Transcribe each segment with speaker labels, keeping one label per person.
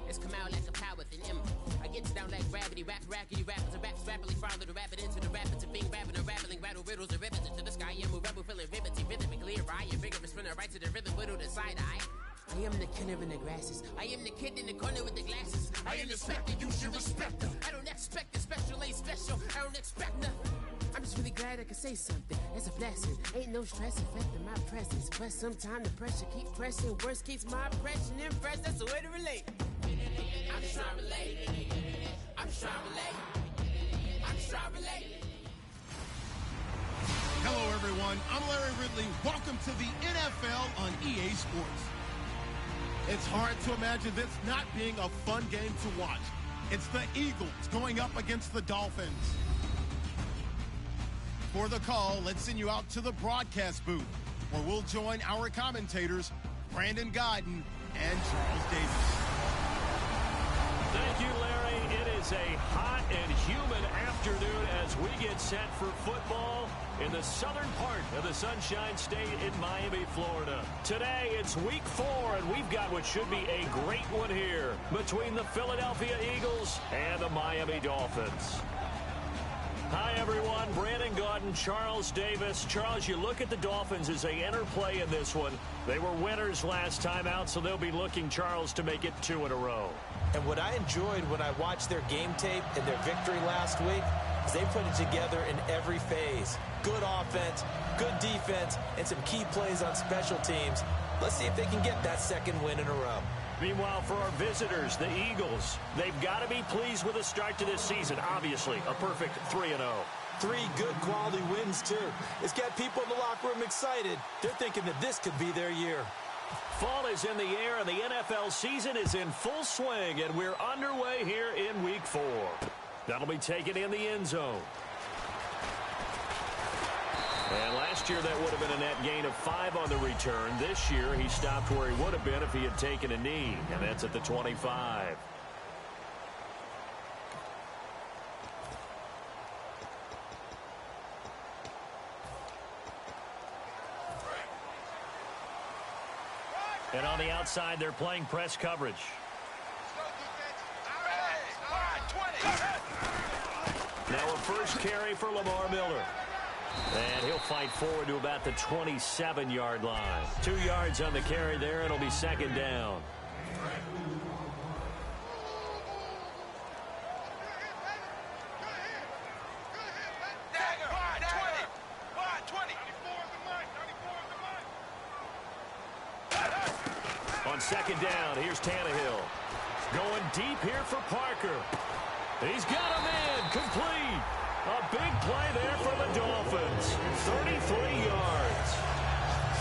Speaker 1: It's come out like a power within him. I get down like gravity, rackety rappers and raps rapidly follow the rabbit into the rapids of being rapping and rattling, rattle riddles and rivets into the sky. I'm a rebel feeling rhythmically right and vigorous, spinning right to the rhythm, widow the side eye. I am the killer in the grasses. I am the kid in the corner with the glasses. I am the specter, you should respect them. I don't expect the special, ain't special. I don't expect nothing. I'm just really glad I could say something. It's a blessing. Ain't no stress affecting my presence. But sometimes the pressure keep pressing. Worst keeps my impression impressed. That's the way to relate. I'm just trying to relate. I'm just trying to relate. I'm just trying to relate.
Speaker 2: Hello, everyone. I'm Larry Ridley. Welcome to the NFL on EA Sports. It's hard to imagine this not being a fun game to watch. It's the Eagles going up against the Dolphins. For the call, let's send you out to the broadcast booth, where we'll join our commentators, Brandon Godden and Charles Davis.
Speaker 3: Thank you, Larry. It is a hot and humid afternoon as we get set for football in the southern part of the Sunshine State in Miami, Florida. Today, it's week 4, and we've got what should be a great one here between the Philadelphia Eagles and the Miami Dolphins. Hi, everyone. Brandon Godden, Charles Davis. Charles, you look at the Dolphins as they enter play in this one. They were winners last time out, so they'll be looking, Charles, to make it 2 in a row.
Speaker 4: And what I enjoyed when I watched their game tape and their victory last week is they put it together in every phase. Good offense, good defense, and some key plays on special teams. Let's see if they can get that second win in a row.
Speaker 3: Meanwhile, for our visitors, the Eagles, they've got to be pleased with the start to this season. Obviously, a perfect 3-0.
Speaker 4: 3 good quality wins, too. It's got people in the locker room excited. They're thinking that this could be their year.
Speaker 3: Fall is in the air, and the NFL season is in full swing, and we're underway here in Week 4. That'll be taken in the end zone. And last year, that would have been a net gain of 5 on the return. This year, he stopped where he would have been if he had taken a knee, and that's at the 25. And on the outside, they're playing press coverage. Now a first carry for Lamar Miller. And he'll fight forward to about the 27-yard line. 2 yards on the carry there. It'll be second down. On second down, here's Tannehill. Going deep here for Parker. He's got him in. Complete. A big play there for the Dolphins. 33 yards.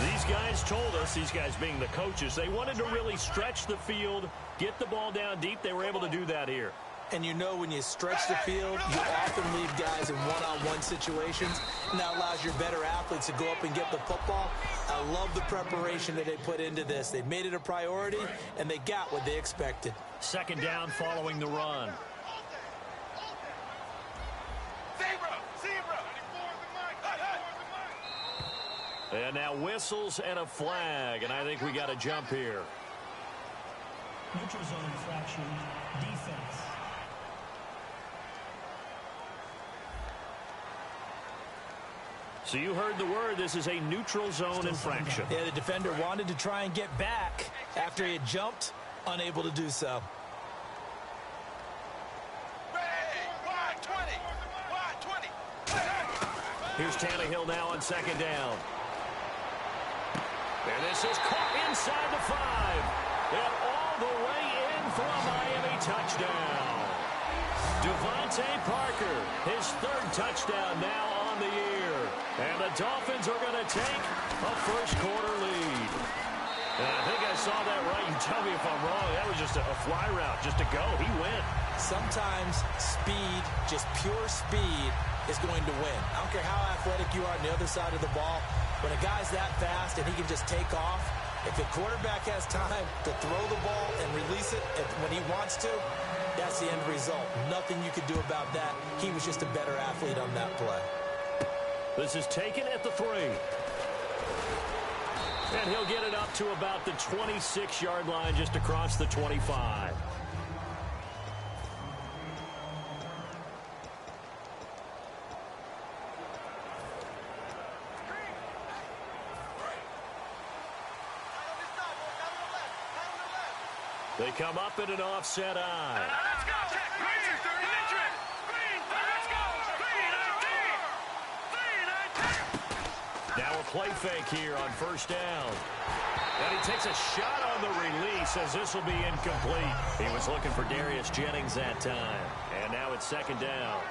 Speaker 3: These guys told us, these guys being the coaches, they wanted to really stretch the field, get the ball down deep. They were able to do that here.
Speaker 4: And you know when you stretch the field, you often leave guys in one-on-one situations, and that allows your better athletes to go up and get the football. I love the preparation that they put into this. They made it a priority, and they got what they expected.
Speaker 3: Second down following the run. And now whistles and a flag, and I think we got to jump here.
Speaker 5: Neutral zone infraction, defense.
Speaker 3: So you heard the word. This is a neutral zone infraction.
Speaker 4: Yeah, the defender wanted to try and get back after he had jumped, unable to do so.
Speaker 3: Here's Tannehill now on second down. And this is caught inside the 5. And all the way in for a Miami touchdown. Devontae Parker, his 3rd touchdown now on the year. And the Dolphins are going to take a first-quarter lead. And I think I saw that right. You tell me if I'm wrong. That was just a fly route, just to go. He went.
Speaker 4: Sometimes speed, just pure speed, is going to win. I don't care how athletic you are on the other side of the ball. When a guy's that fast and he can just take off, if the quarterback has time to throw the ball and release it when he wants to, that's the end result. Nothing you could do about that. He was just a better athlete on that play.
Speaker 3: This is taken at the 3. And he'll get it up to about the 26-yard line, just across the 25. They come up in an offset eye.
Speaker 6: Let's go. Green, let's go. Green,
Speaker 3: Now a play fake here on first down. And he takes a shot on the release as this will be incomplete. He was looking for Darius Jennings that time. And now it's second down.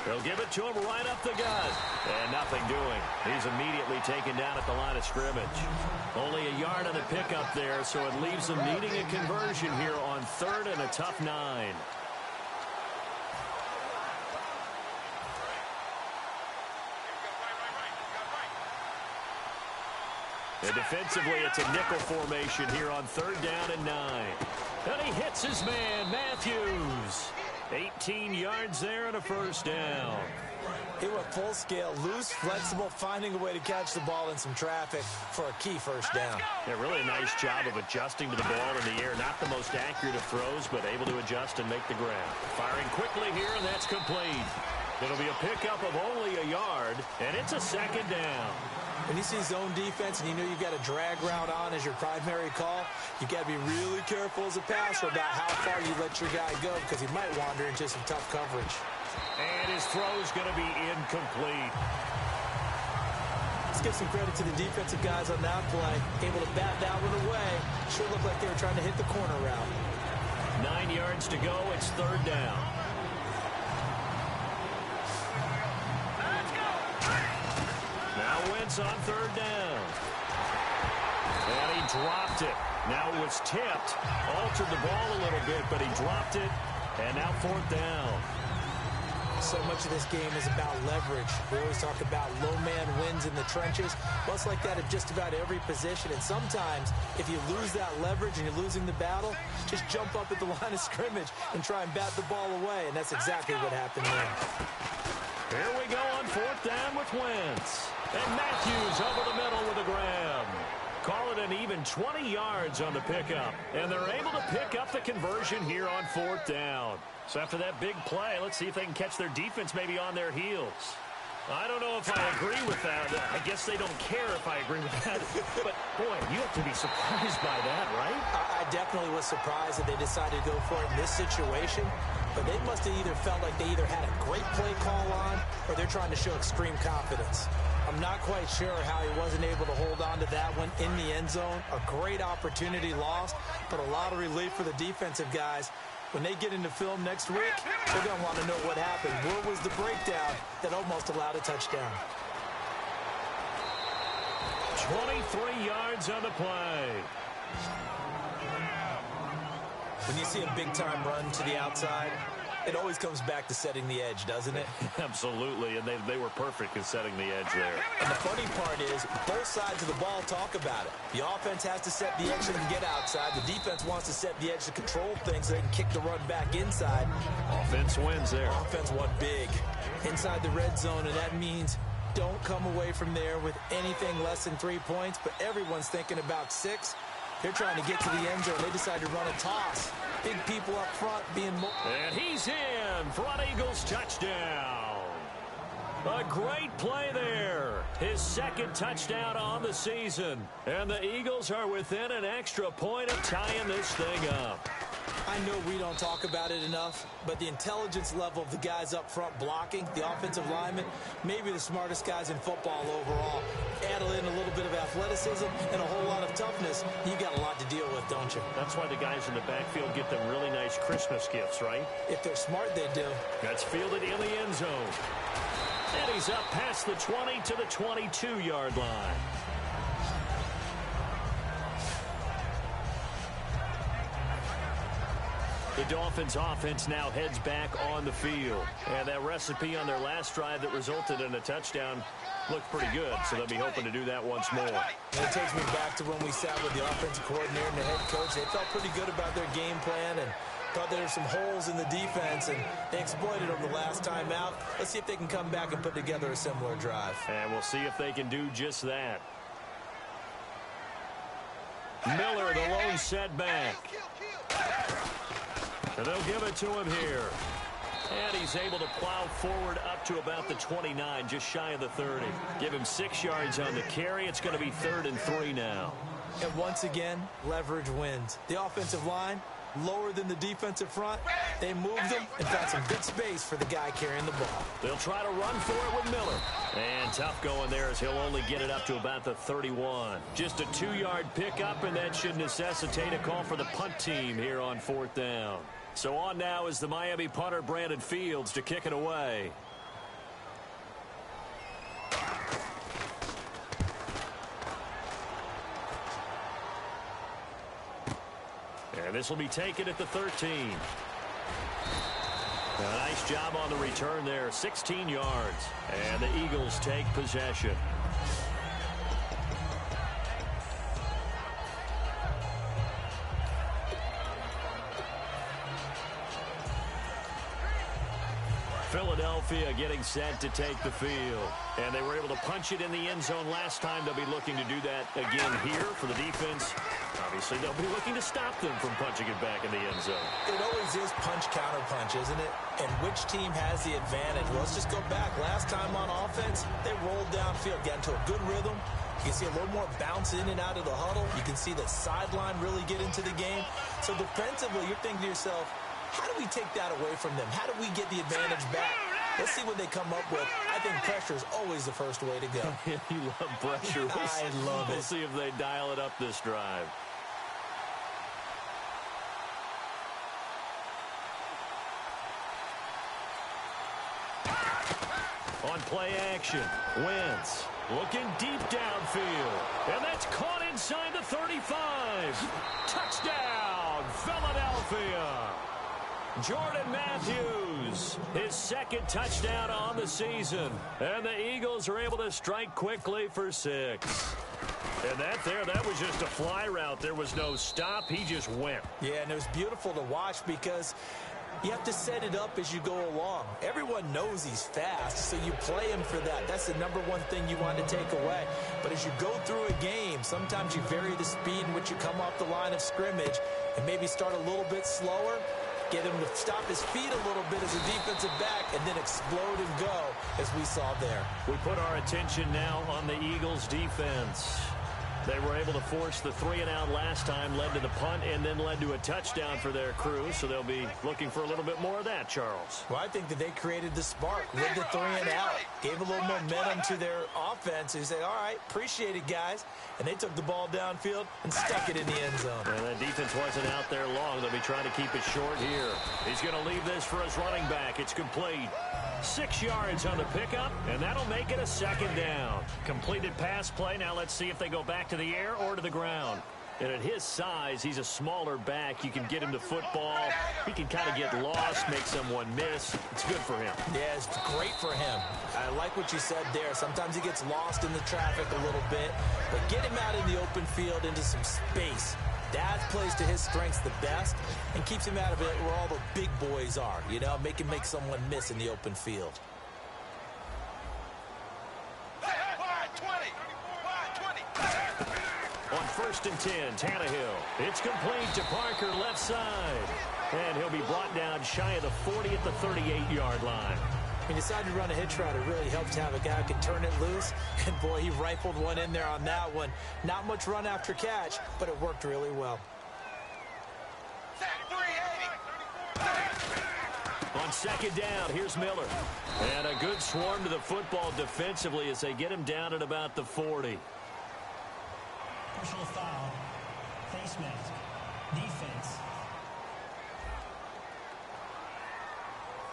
Speaker 3: They'll give it to him right up the gut. And nothing doing. He's immediately taken down at the line of scrimmage. Only a yard on the pickup there, so it leaves them needing a conversion here on 3rd and a tough 9. And defensively, it's a nickel formation here on 3rd down and 9. And he hits his man, Matthews. 18 yards there and a first down.
Speaker 4: He went full scale, loose, flexible, finding a way to catch the ball in some traffic for a key first down.
Speaker 3: Yeah, really a nice job of adjusting to the ball in the air. Not the most accurate of throws, but able to adjust and make the grab. Firing quickly here, and that's complete. It'll be a pickup of only a yard, and it's a second down.
Speaker 4: When you see zone defense and you know you've got a drag route on as your primary call, you've got to be really careful as a passer about how far you let your guy go because he might wander into some tough coverage.
Speaker 3: And his throw's going to be incomplete.
Speaker 4: Let's give some credit to the defensive guys on that play. Able to bat that one away. Sure looked like they were trying to hit the corner route.
Speaker 3: 9 yards to go. It's 3rd down. Now Wentz on 3rd down. And he dropped it. Now it was tipped. Altered the ball a little bit, but he dropped it. And now 4th down.
Speaker 4: So much of this game is about leverage. We always talk about low man wins in the trenches. Well, it's like that at just about every position. And sometimes, if you lose that leverage and you're losing the battle, just jump up at the line of scrimmage and try and bat the ball away. And that's exactly what happened there.
Speaker 3: Here we go on 4th down with Wentz. And Matthews over the middle with a grab. Call it an even 20 yards on the pickup. And they're able to pick up the conversion here on 4th down. So after that big play, let's see if they can catch their defense maybe on their heels. I don't know if I agree with that. I guess they don't care if I agree with that. But, boy, you have to be surprised by that, right?
Speaker 4: I definitely was surprised that they decided to go for it in this situation. But they must have either felt like they either had a great play call on or they're trying to show extreme confidence. I'm not quite sure how he wasn't able to hold on to that one in the end zone. A great opportunity lost, but a lot of relief for the defensive guys. When they get into film next week, they're going to want to know what happened. Where was the breakdown that almost allowed a touchdown?
Speaker 3: 23 yards on the play.
Speaker 4: When you see a big-time run to the outside, it always comes back to setting the edge, doesn't it?
Speaker 3: Absolutely, and they were perfect in setting the edge there.
Speaker 4: And the funny part is, both sides of the ball talk about it. The offense has to set the edge so they can get outside. The defense wants to set the edge to control things so they can kick the run back inside.
Speaker 3: Offense wins there.
Speaker 4: Offense won big. Inside the red zone, and that means don't come away from there with anything less than 3 points, but everyone's thinking about 6. They're trying to get to the end zone. They decide to run a toss. Big people up front being more.
Speaker 3: And he's in for an Eagles touchdown. A great play there. His 2nd touchdown on the season. And the Eagles are within an extra point of tying this thing up.
Speaker 4: I know we don't talk about it enough, but the intelligence level of the guys up front blocking, the offensive linemen, maybe the smartest guys in football overall. Add in a little bit of athleticism and a whole lot of toughness, you got a lot to deal with, don't you?
Speaker 3: That's why the guys in the backfield get them really nice Christmas gifts, right?
Speaker 4: If they're smart, they do.
Speaker 3: That's fielded in the end zone. And he's up past the 20 to the 22-yard line. The Dolphins offense now heads back on the field. And that recipe on their last drive that resulted in a touchdown looked pretty good, so they'll be hoping to do that once more.
Speaker 4: And it takes me back to when we sat with the offensive coordinator and the head coach. They felt pretty good about their game plan and thought there were some holes in the defense, and they exploited them the last time out. Let's see if they can come back and put together a similar drive.
Speaker 3: And we'll see if they can do just that. Miller, the lone setback. And they'll give it to him here. And he's able to plow forward up to about the 29, just shy of the 30. Give him 6 yards on the carry. It's going to be 3rd and 3 now.
Speaker 4: And once again, leverage wins. The offensive line, lower than the defensive front. They moved them and found some good space for the guy carrying the ball.
Speaker 3: They'll try to run for it with Miller. And tough going there as he'll only get it up to about the 31. Just a 2-yard pickup, and that should necessitate a call for the punt team here on 4th down. So on now is the Miami punter, Brandon Fields, to kick it away. And this will be taken at the 13. A nice job on the return there, 16 yards. And the Eagles take possession. Philadelphia getting set to take the field. And they were able to punch it in the end zone last time. They'll be looking to do that again here for the defense. Obviously, they'll be looking to stop them from punching it back in the end zone.
Speaker 4: It always is punch-counter-punch, isn't it? And which team has the advantage? Well, let's just go back. Last time on offense, they rolled downfield, got into a good rhythm. You can see a little more bounce in and out of the huddle. You can see the sideline really get into the game. So defensively, you're thinking to yourself, how do we take that away from them? How do we get the advantage back? Let's see what they come up with. I think pressure is always the first way to go.
Speaker 3: You love pressure.
Speaker 4: I love it.
Speaker 3: We'll see if they dial it up this drive. On play action, Wentz looking deep downfield. And that's caught inside the 35. Touchdown, Philadelphia. Jordan Matthews, his 2nd touchdown on the season. And the Eagles are able to strike quickly for 6. And that was just a fly route. There was no stop. He just went.
Speaker 4: Yeah, and it was beautiful to watch because you have to set it up as you go along. Everyone knows he's fast, so you play him for that. That's the #1 thing you want to take away. But as you go through a game, sometimes you vary the speed in which you come off the line of scrimmage and maybe start a little bit slower, get him to stop his feet a little bit as a defensive back, and then explode and go, as we saw there.
Speaker 3: We put our attention now on the Eagles' defense. They were able to force the 3-and-out last time, led to the punt, and then led to a touchdown for their crew. So they'll be looking for a little bit more of that, Charles.
Speaker 4: Well, I think that they created the spark with the 3-and-out. Gave a little momentum to their offense. They said, all right, appreciate it, guys. And they took the ball downfield and stuck it in the end zone.
Speaker 3: And that defense wasn't out there long. They'll be trying to keep it short here. He's going to leave this for his running back. It's complete. 6 yards on the pickup, and that'll make it a 2nd down. Completed pass play. Now let's see if they go back to the air or to the ground. And at his size, he's a smaller back. You can get him to football. He can kind of get lost, make someone miss. It's good for him.
Speaker 4: Yeah, it's great for him. I like what you said there. Sometimes he gets lost in the traffic a little bit, but get him out in the open field into some space. That plays to his strengths the best and keeps him out of it where all the big boys are, you know, make him make someone miss in the open field.
Speaker 3: On 1st and 10, Tannehill. It's complete to Parker, left side. And he'll be brought down shy of the 40 at the 38-yard line.
Speaker 4: He decided to run a hitch route. It really helps to have a guy who can turn it loose. And, boy, he rifled one in there on that one. Not much run after catch, but it worked really well.
Speaker 3: On 2nd down, here's Miller. And a good swarm to the football defensively as they get him down at about the 40.
Speaker 5: Personal foul. Face mask. Defense.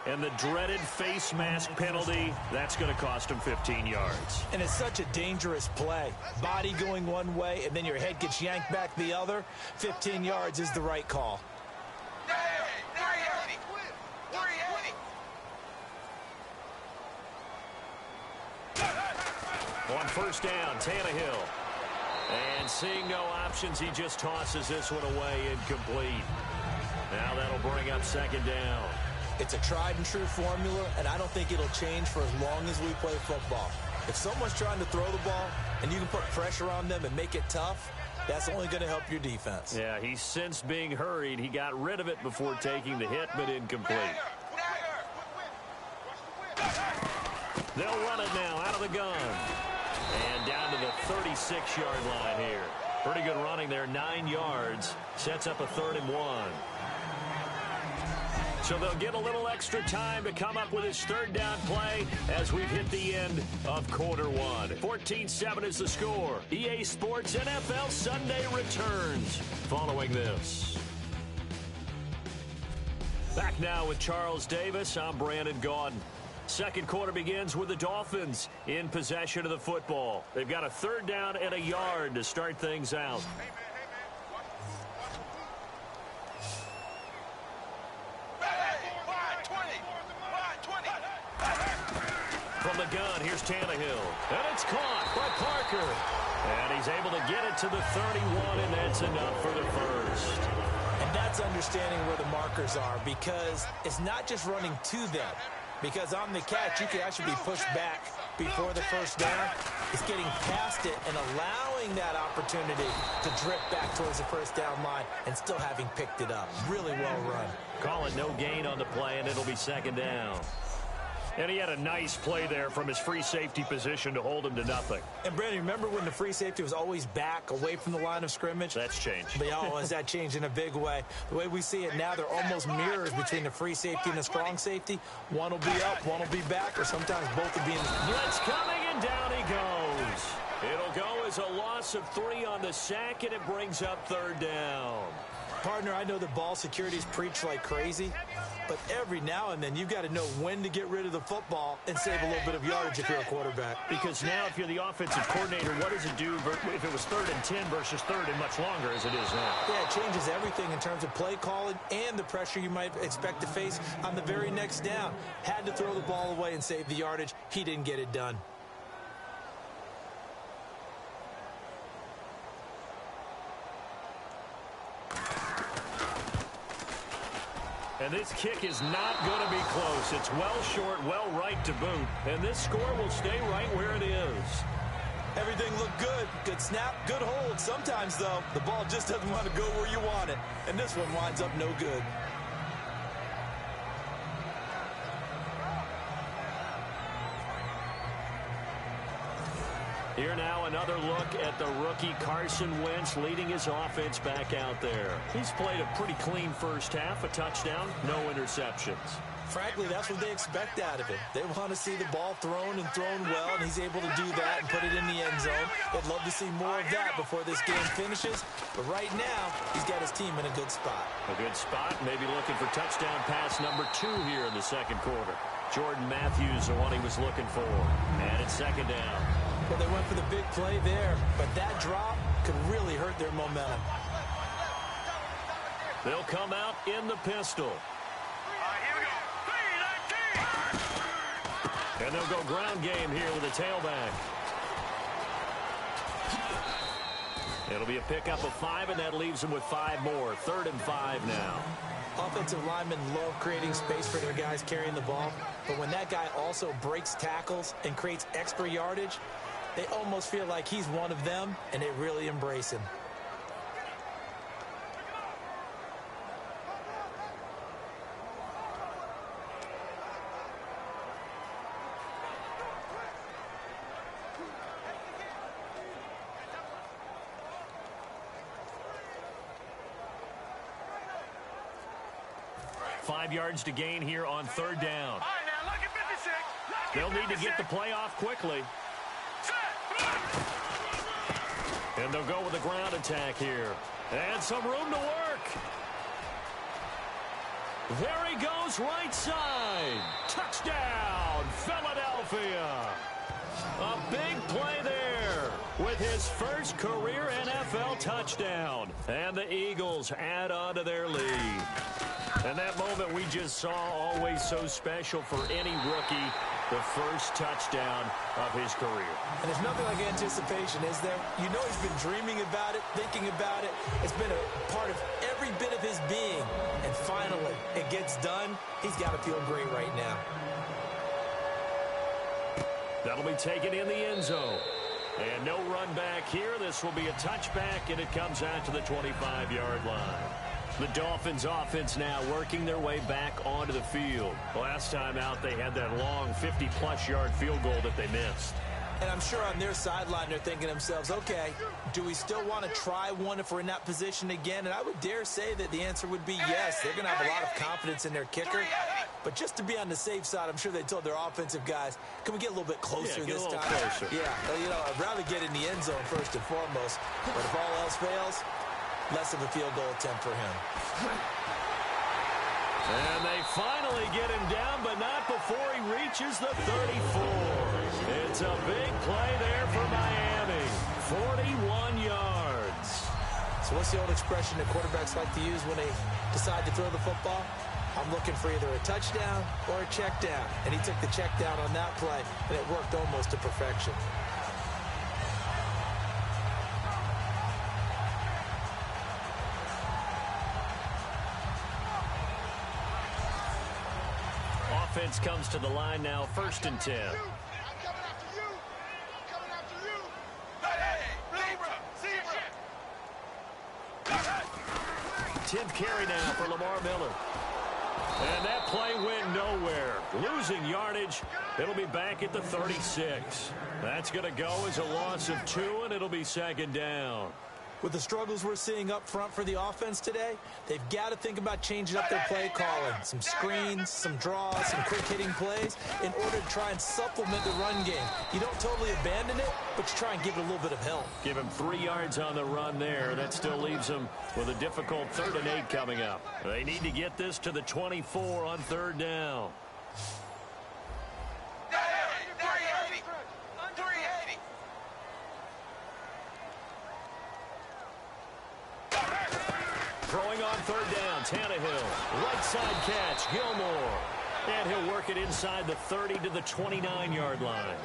Speaker 3: And the dreaded face mask penalty, that's going to cost him 15 yards.
Speaker 4: And it's such a dangerous play. Body going one way, and then your head gets yanked back the other. 15 yards is the right call.
Speaker 3: On first down, Tannehill. And seeing no options, he just tosses this one away, incomplete. Now that'll bring up second down.
Speaker 4: It's a tried-and-true formula, and I don't think it'll change for as long as we play football. If someone's trying to throw the ball and you can put pressure on them and make it tough, that's only going to help your defense.
Speaker 3: Yeah, he sensed being hurried. He got rid of it before taking the hit, but incomplete. They'll run it now out of the gun. And down to the 36-yard line here. Pretty good running there, 9 yards. Sets up a 3rd and 1. So they'll get a little extra time to come up with his 3rd down play as we've hit the end of quarter 1. 14-7 is the score. EA Sports NFL Sunday returns following this. Back now with Charles Davis. I'm Brandon Gaudin. Second quarter begins with the Dolphins in possession of the football. They've got a 3rd down and a yard to start things out. From the gun, here's Tannehill. And it's caught by Parker. And he's able to get it to the 31, and that's enough for the first.
Speaker 4: And that's understanding where the markers are, because it's not just running to them. Because on the catch, you can actually be pushed back before the first down. It's getting past it and allowing that opportunity to drip back towards the first down line and still having picked it up. Really well run.
Speaker 3: Call it no gain on the play, and it'll be second down. And he had a nice play there from his free safety position to hold him to nothing.
Speaker 4: And, Brandon, remember when the free safety was always back away from the line of scrimmage?
Speaker 3: That's changed.
Speaker 4: But, has that changed in a big way? The way we see it now, they're almost mirrors between the free safety and the strong safety. One will be up, one will be back, or sometimes both will be in the...
Speaker 3: Blitz coming, and down he goes. It'll go as a loss of 3 on the sack, and it brings up 3rd down.
Speaker 4: Partner, I know the ball security is preached like crazy, but every now and then you've got to know when to get rid of the football and save a little bit of yardage if you're a quarterback.
Speaker 3: Because now if you're the offensive coordinator, what does it do if it was 3rd and 10 versus 3rd and much longer as it is now?
Speaker 4: Yeah, it changes everything in terms of play calling and the pressure you might expect to face on the very next down. Had to throw the ball away and save the yardage. He didn't get it done.
Speaker 3: And this kick is not going to be close. It's well short, well right to boot. And this score will stay right where it is.
Speaker 4: Everything looked good. Good snap, good hold. Sometimes, though, the ball just doesn't want to go where you want it. And this one winds up no good.
Speaker 3: Here now another look at the rookie Carson Wentz leading his offense back out there. He's played a pretty clean first half, a touchdown, no interceptions.
Speaker 4: Frankly, that's what they expect out of him. They want to see the ball thrown and thrown well, and he's able to do that and put it in the end zone. They'd love to see more of that before this game finishes. But right now, he's got his team in a good spot.
Speaker 3: A good spot, maybe looking for touchdown pass number 2 here in the second quarter. Jordan Matthews, the one he was looking for. And it's second down.
Speaker 4: Well, they went for the big play there, but that drop could really hurt their momentum.
Speaker 3: They'll come out in the pistol.
Speaker 6: Here we go.
Speaker 3: And they'll go ground game here with a tailback. It'll be a pickup of 5, and that leaves them with 5 more. 3rd and 5 now.
Speaker 4: Offensive linemen love creating space for their guys carrying the ball, but when that guy also breaks tackles and creates extra yardage, they almost feel like he's one of them, and they really embrace him.
Speaker 3: Five yards to gain here on 3rd down.
Speaker 6: All right, now look at 56.
Speaker 3: They'll need to get the play off quickly. And they'll go with a ground attack here. And some room to work. There he goes, right side. Touchdown, Philadelphia. A big play there with his first career NFL touchdown. And the Eagles add on to their lead. And that moment we just saw, always so special for any rookie. the first touchdown of his career.
Speaker 4: And there's nothing like anticipation, is there? You know he's been dreaming about it, thinking about it. It's been a part of every bit of his being. And finally, it gets done. He's got to feel great right now.
Speaker 3: That'll be taken in the end zone. And no run back here. This will be a touchback, and it comes out to the 25-yard line. The Dolphins offense now working their way back onto the field. Last time out, they had that long 50-plus yard field goal that they missed.
Speaker 4: And I'm sure on their sideline they're thinking to themselves, okay, do we still want to try one if we're in that position again? And I would dare say that the answer would be yes. They're going to have a lot of confidence in their kicker. But just to be on the safe side, I'm sure they told their offensive guys, can we get a little bit closer this time?
Speaker 3: Closer.
Speaker 4: Yeah, you know, I'd rather get in the end zone first and foremost. But if all else fails, less of a field goal attempt for him.
Speaker 3: And they finally get him down, but not before he reaches the 34. It's a big play there for Miami. 41 yards.
Speaker 4: So what's the old expression that quarterbacks like to use when they decide to throw the football? I'm looking for either a touchdown or a check down. And he took the check down on that play, and it worked almost to perfection.
Speaker 3: Offense comes to the line now, 1st and 10. Tenth carry now for Lamar Miller. And that play went nowhere. Losing yardage. It'll be back at the 36. That's going to go as a loss of 2, and it'll be 2nd down.
Speaker 4: With the struggles we're seeing up front for the offense today, they've got to think about changing up their play calling. Some screens, some draws, some quick-hitting plays in order to try and supplement the run game. You don't totally abandon it, but you try and give it a little bit of help.
Speaker 3: Give him 3 yards on the run there. That still leaves him with a difficult 3rd and 8 coming up. They need to get this to the 24 on 3rd down. Throwing on 3rd down, Tannehill. Right side catch, Gilmore. And he'll work it inside the 30 to the 29-yard line.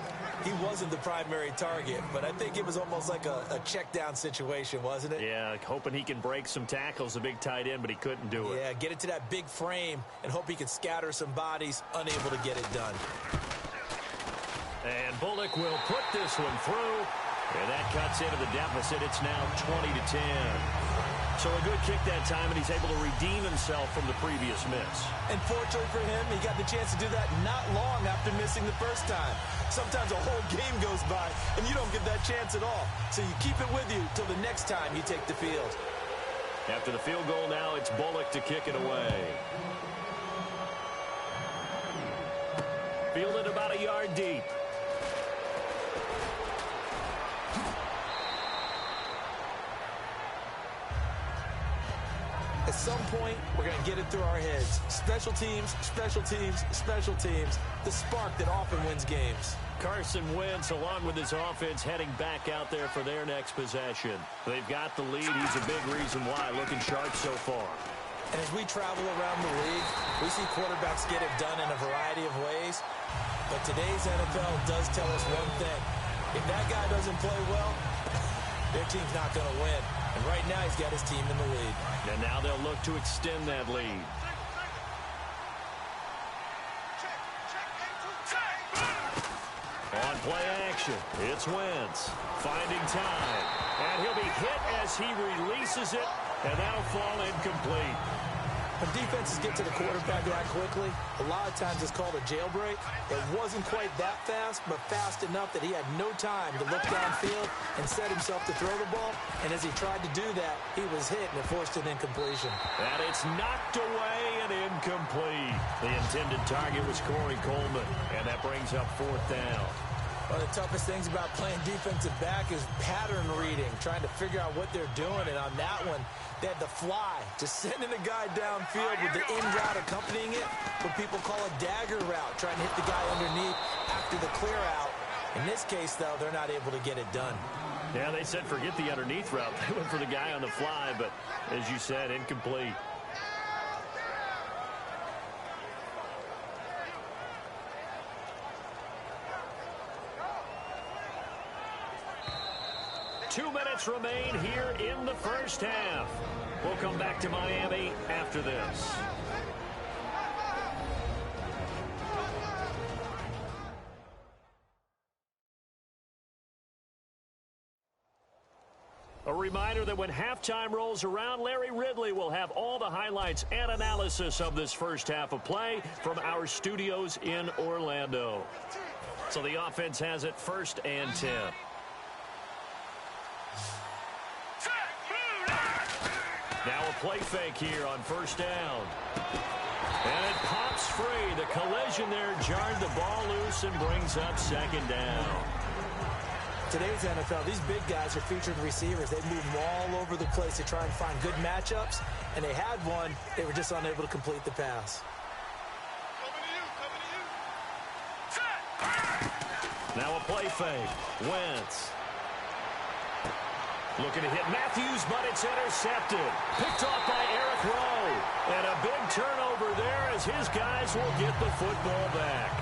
Speaker 4: He wasn't the primary target, but I think it was almost like a check down situation, wasn't it?
Speaker 3: Yeah, hoping he can break some tackles, a big tight end, but he couldn't do it.
Speaker 4: Yeah, get it to that big frame and hope he can scatter some bodies, unable to get it done.
Speaker 3: And Bullock will put this one through. And that cuts into the deficit. It's now 20 to 10. So a good kick that time, and he's able to redeem himself from the previous miss.
Speaker 4: And fortunately for him, he got the chance to do that not long after missing the first time. Sometimes a whole game goes by, and you don't get that chance at all. So you keep it with you till the next time you take the field.
Speaker 3: After the field goal now, it's Bullock to kick it away. Fielded about a yard deep.
Speaker 4: At some point, we're going to get it through our heads. Special teams, special teams, special teams. The spark that often wins games.
Speaker 3: Carson Wentz, along with his offense, heading back out there for their next possession. They've got the lead. He's a big reason why. Looking sharp so far.
Speaker 4: And as we travel around the league, we see quarterbacks get it done in a variety of ways. But today's NFL does tell us one thing. If that guy doesn't play well, their team's not going to win. And right now, he's got his team in the lead.
Speaker 3: And now they'll look to extend that lead. On play action, it's Wentz finding time. And he'll be hit as he releases it, and that'll fall incomplete.
Speaker 4: When defenses get to the quarterback that quickly, a lot of times it's called a jailbreak. It wasn't quite that fast, but fast enough that he had no time to look downfield and set himself to throw the ball. And as he tried to do that, he was hit and it forced an incompletion.
Speaker 3: And it's knocked away and incomplete. The intended target was Corey Coleman, and that brings up 4th down.
Speaker 4: One of the toughest things about playing defensive back is pattern reading, trying to figure out what they're doing. And on that one, they had the fly, just sending a guy downfield with the in route accompanying it, what people call a dagger route, trying to hit the guy underneath after the clear out. In this case, though, they're not able to get it done.
Speaker 3: Yeah, they said forget the underneath route. They went for the guy on the fly, but as you said, incomplete. minutes remain here in the first half. We'll come back to Miami after this. A reminder that when halftime rolls around, Larry Ridley will have all the highlights and analysis of this first half of play from our studios in Orlando. So the offense has it 1st and 10. Now a play fake here on 1st down. And it pops free. The collision there jarred the ball loose and brings up 2nd down.
Speaker 4: Today's NFL, these big guys are featured receivers. They move them all over the place to try and find good matchups, and they had one. They were just unable to complete the pass.
Speaker 3: Now a play fake. Wentz. Looking to hit Matthews, but it's intercepted. Picked off by Eric Rowe. And a big turnover there as his guys will get the football back.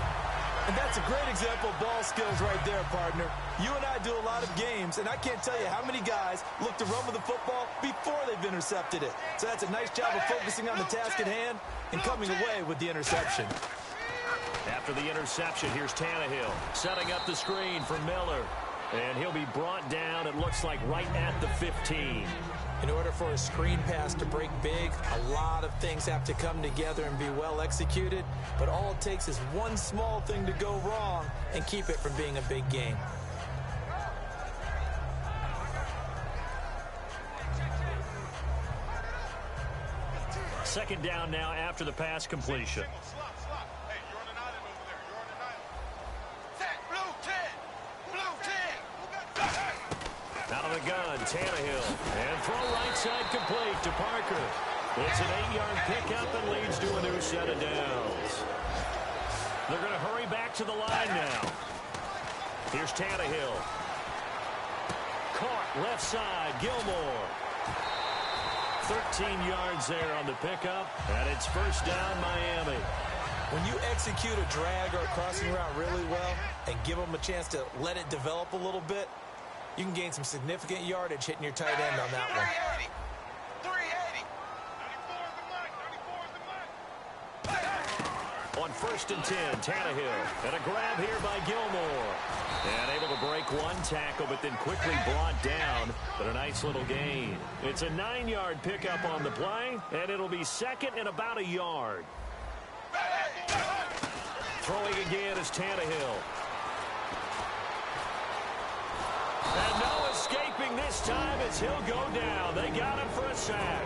Speaker 4: And that's a great example of ball skills right there, partner. You and I do a lot of games, and I can't tell you how many guys look to run with the football before they've intercepted it. So that's a nice job of focusing on the task at hand and coming away with the interception.
Speaker 3: After the interception, here's Tannehill setting up the screen for Miller. And he'll be brought down, it looks like, right at the 15.
Speaker 4: In order for a screen pass to break big, a lot of things have to come together and be well executed. But all it takes is one small thing to go wrong and keep it from being a big game.
Speaker 3: Second down now after the pass completion. Out of the gun, Tannehill. And throw right side complete to Parker. It's an 8-yard pickup and leads to a new set of downs. They're going to hurry back to the line now. Here's Tannehill. Caught left side, Gilmore. 13 yards there on the pickup, and it's 1st down, Miami.
Speaker 4: When you execute a drag or a crossing route really well and give them a chance to let it develop a little bit, you can gain some significant yardage hitting your tight end on that one.
Speaker 6: 380.
Speaker 3: On 1st and 10, Tannehill. And a grab here by Gilmore. And able to break one tackle, but then quickly brought down. But a nice little gain. It's a 9-yard pickup on the play, and it'll be 2nd and about a yard. Throwing again is Tannehill. And no escaping this time as he'll go down. They got him for a sack.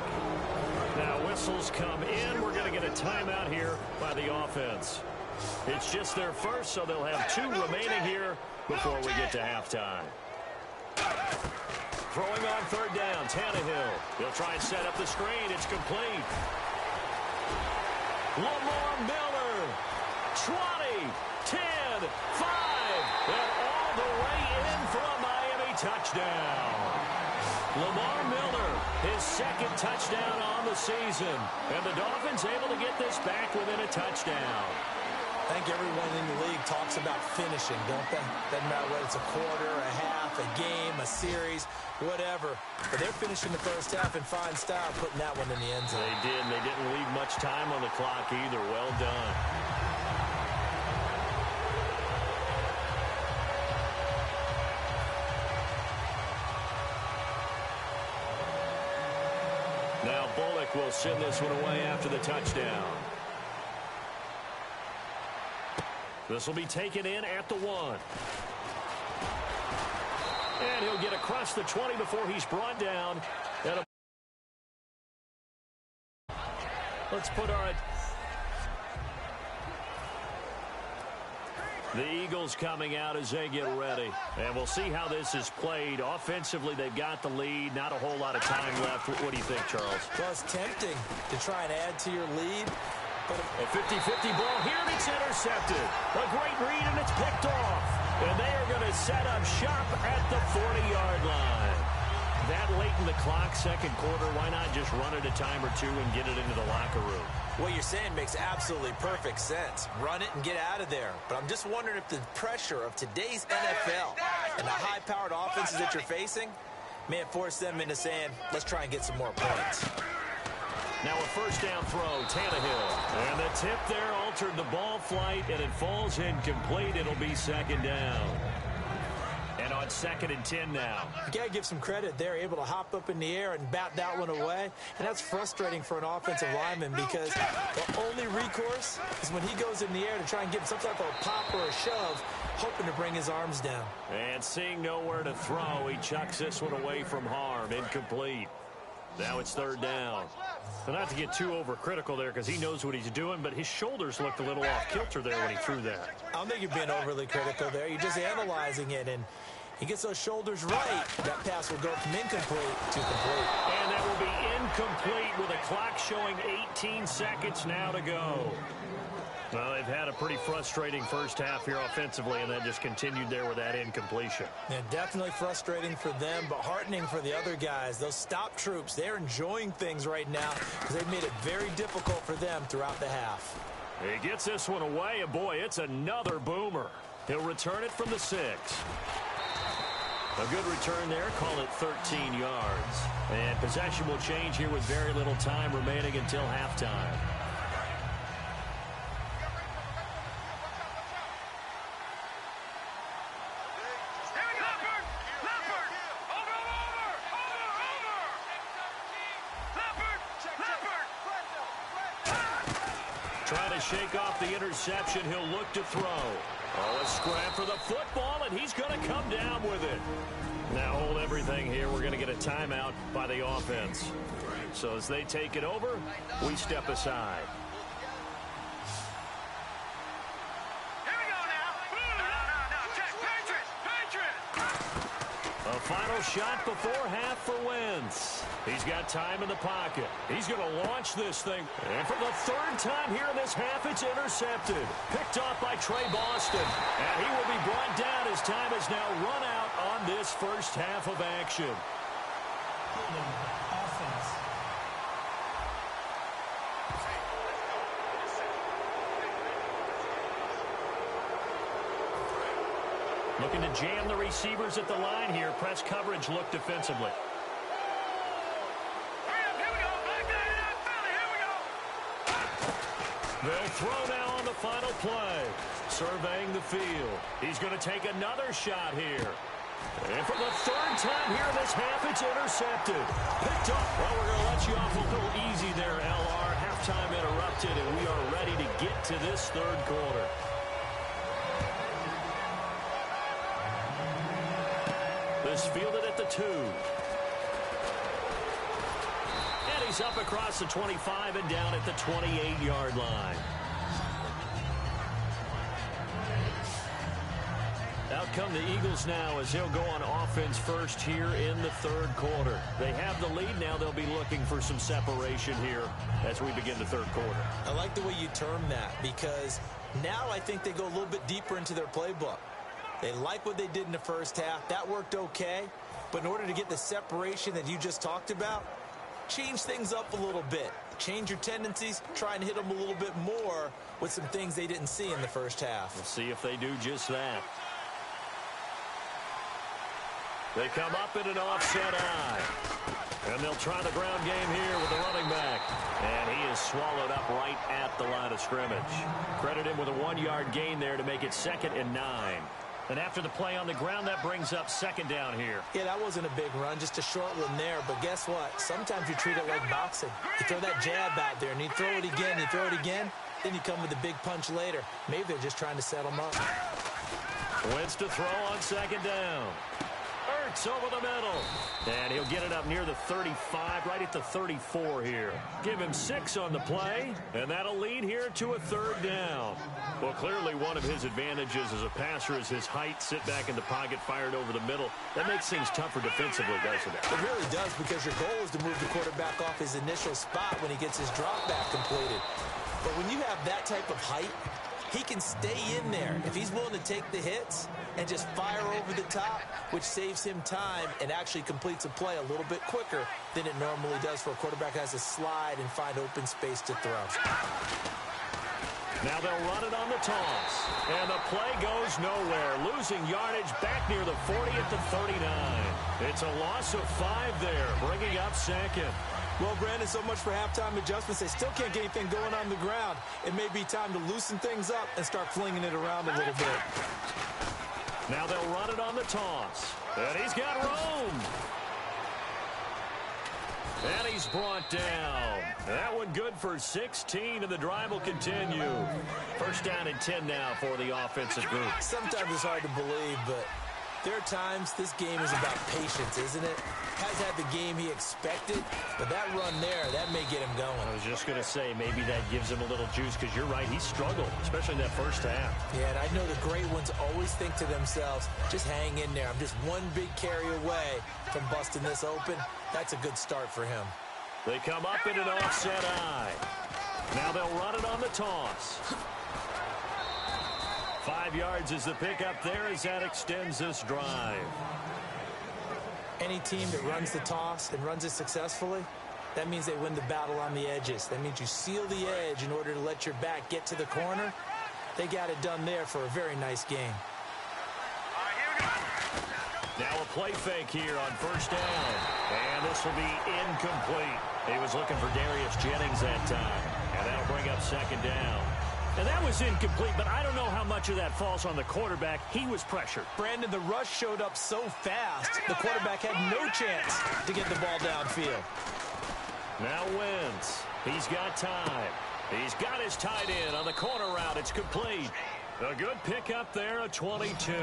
Speaker 3: Now whistles come in. We're going to get a timeout here by the offense. It's just their first, so they'll have 2 remaining here before we get to halftime. Throwing on 3rd down, Tannehill. He'll try and set up the screen. It's complete. Lamar Miller. 20, 10, 5, and all the way in for a Miami touchdown. Lamar Miller, his 2nd touchdown on the season. And the Dolphins able to get this back within a touchdown.
Speaker 4: I think everyone in the league talks about finishing, don't they? Doesn't matter whether it's a quarter, a half, a game, a series, whatever. But they're finishing the first half in fine style, putting that one in the end zone.
Speaker 3: They did, and they didn't leave much time on the clock either. Well done. Now Bullock will send this one away after the touchdown. This will be taken in at the 1. And he'll get across the 20 before he's brought down. And let's put our... The Eagles coming out as they get ready. And we'll see how this is played. Offensively, they've got the lead. Not a whole lot of time left. What do you think, Charles?
Speaker 4: Well, it's tempting to try and add to your lead. But
Speaker 3: a 50-50 ball here, and it's intercepted. A great read, and it's picked off. And they are going to set up shop at the 40-yard line. That late in the clock, 2nd quarter, why not just run it a time or 2 and get it into the locker room?
Speaker 4: What you're saying makes absolutely perfect sense. Run it and get out of there. But I'm just wondering if the pressure of today's NFL and the high-powered offenses that you're facing may have forced them into saying, let's try and get some more points.
Speaker 3: Now a first down throw, Tannehill. And the tip there altered the ball flight, and it falls incomplete. It'll be second down. And on 2nd and 10 now.
Speaker 4: You got to give some credit. They're able to hop up in the air and bat that one away. And that's frustrating for an offensive lineman because the only recourse is when he goes in the air to try and get some type of a pop or a shove, hoping to bring his arms down.
Speaker 3: And seeing nowhere to throw, he chucks this one away from harm. Incomplete. Now it's 3rd down. So not to get too overcritical there because he knows what he's doing, but his shoulders looked a little off kilter there when he threw that.
Speaker 4: I don't think you're being overly critical there. You're just analyzing it, and he gets those shoulders right. That pass will go from incomplete to complete.
Speaker 3: And that will be incomplete with a clock showing 18 seconds now to go. Well, they've had a pretty frustrating first half here offensively, and then just continued there with that incompletion.
Speaker 4: Yeah, definitely frustrating for them, but heartening for the other guys. Those stop troops, they're enjoying things right now because they've made it very difficult for them throughout the half.
Speaker 3: He gets this one away, and boy, it's another boomer. He'll return it from the 6. A good return there, call it 13 yards. And possession will change here with very little time remaining until halftime. Trying to shake off the interception. He'll look to throw. Oh, a scram for the football, and he's going to come down with it. Now hold everything here. We're going to get a timeout by the offense. So as they take it over, we step aside. A final shot before half for Wentz. He's got time in the pocket. He's going to launch this thing. And for the 3rd time here in this half, it's intercepted. Picked off by Trey Boston. And he will be brought down as time has now run out on this first half of action.
Speaker 5: Offense.
Speaker 3: Looking to jam the receivers at the line here. Press coverage look defensively. They'll throw now on the final play. Surveying the field. He's going to take another shot here. And for the 3rd time here in this half, it's intercepted. Picked up. Well, we're going to let you off a little easy there, LR. Halftime interrupted, and we are ready to get to this 3rd quarter. This fielded at the 2. And he's up across the 25 and down at the 28-yard line. Out come the Eagles now as they'll go on offense first here in the 3rd quarter. They have the lead now. They'll be looking for some separation here as we begin the 3rd quarter.
Speaker 4: I like the way you term that because now I think they go a little bit deeper into their playbook. They like what they did in the first half. That worked okay. But in order to get the separation that you just talked about, change things up a little bit. Change your tendencies. Try and hit them a little bit more with some things they didn't see in the first half.
Speaker 3: We'll see if they do just that. They come up in an offset eye. And they'll try the ground game here with the running back. And he is swallowed up right at the line of scrimmage. Credit him with a 1-yard gain there to make it 2nd and 9. And after the play on the ground, that brings up 2nd down here.
Speaker 4: Yeah, that wasn't a big run, just a short one there. But guess what? Sometimes you treat it like boxing. You throw that jab out there, and you throw it again, you throw it again, then you come with a big punch later. Maybe they're just trying to set them up.
Speaker 3: Wentz to throw on 2nd down. Ertz over the middle. And he'll get it up near the 35, right at the 34 here. Give him 6 on the play, and that'll lead here to a 3rd down. Well, clearly one of his advantages as a passer is his height. Sit back in the pocket, fired over the middle. That makes things tougher defensively, doesn't it?
Speaker 4: It really does, because your goal is to move the quarterback off his initial spot when he gets his drop back completed. But when you have that type of height, he can stay in there if he's willing to take the hits and just fire over the top, which saves him time and actually completes a play a little bit quicker than it normally does for a quarterback who has to slide and find open space to throw.
Speaker 3: Now they'll run it on the toss. And the play goes nowhere. Losing yardage back near the 40 at the 39. It's a loss of 5 there, bringing up second.
Speaker 4: Well, Brandon, so much for halftime adjustments. They still can't get anything going on the ground. It may be time to loosen things up and start flinging it around a little bit.
Speaker 3: Now they'll run it on the toss. And he's got room. And he's brought down. That one good for 16, and the drive will continue. First down and 10 now for the offensive group.
Speaker 4: Sometimes it's hard to believe, but there are times this game is about patience, isn't it? Has had the game he expected, but that run there, that may get him going.
Speaker 3: I was just going to say, maybe that gives him a little juice, because you're right, he struggled, especially in that first half.
Speaker 4: Yeah, and I know the great ones always think to themselves, just hang in there. I'm just one big carry away from busting this open. That's a good start for him.
Speaker 3: They come up in an offset eye. Now they'll run it on the toss. 5 yards is the pickup there as that extends this drive.
Speaker 4: Any team that runs the toss and runs it successfully, that means they win the battle on the edges. That means you seal the edge in order to let your back get to the corner. They got it done there for a very nice game.
Speaker 3: Now a play fake here on first down. And this will be incomplete. He was looking for Darius Jennings that time. And that'll bring up second down.
Speaker 7: And that was incomplete, but I don't know how much of that falls on the quarterback. He was pressured.
Speaker 4: Brandon, the rush showed up so fast, the quarterback had no chance to get the ball downfield.
Speaker 3: Now Wentz. He's got time. He's got his tight end on the corner route. It's complete. A good pickup there, a 22.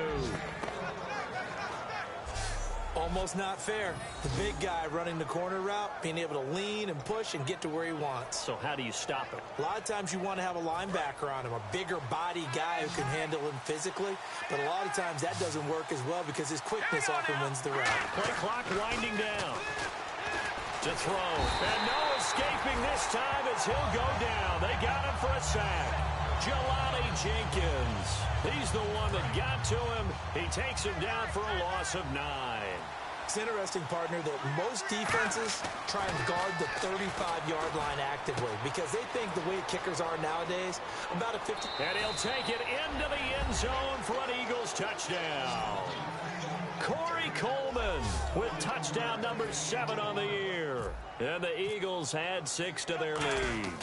Speaker 4: Almost not fair. The big guy running the corner route, being able to lean and push and get to where he wants.
Speaker 3: So how do you stop it?
Speaker 4: A lot of times you want to have a linebacker on him, a bigger body guy who can handle him physically. But a lot of times that doesn't work as well because his quickness often wins the route.
Speaker 3: Play clock winding down. To throw. And no escaping this time as he'll go down. They got him for a sack. Jelani Jenkins. He's the one that got to him. He takes him down for a loss of 9.
Speaker 4: It's interesting, partner, that most defenses try and guard the 35-yard line actively because they think the way kickers are nowadays, about a 50.
Speaker 3: And he'll take it into the end zone for an Eagles touchdown. Corey Coleman with touchdown number 7 on the year. And the Eagles add 6 to their lead.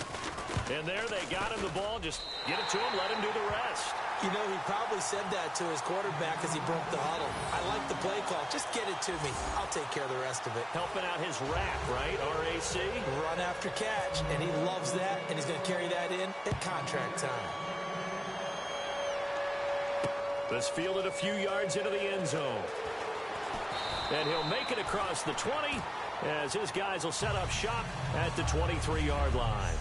Speaker 3: And there they got him the ball. Just get it to him, let him do the rest.
Speaker 4: You know, he probably said that to his quarterback as he broke the huddle. I like the play call. Just get it to me. I'll take care of the rest of it.
Speaker 3: Helping out his RAC, right? R-A-C?
Speaker 4: Run after catch, and he loves that, and he's going to carry that in at contract time.
Speaker 3: This fielded a few yards into the end zone. And he'll make it across the 20 as his guys will set up shop at the 23-yard line.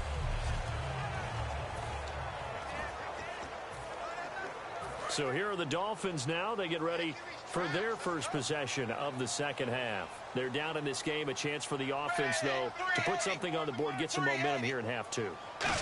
Speaker 3: So here are the Dolphins now. They get ready for their first possession of the second half. They're down in this game. A chance for the offense, though, to put something on the board, get some momentum here in half 2.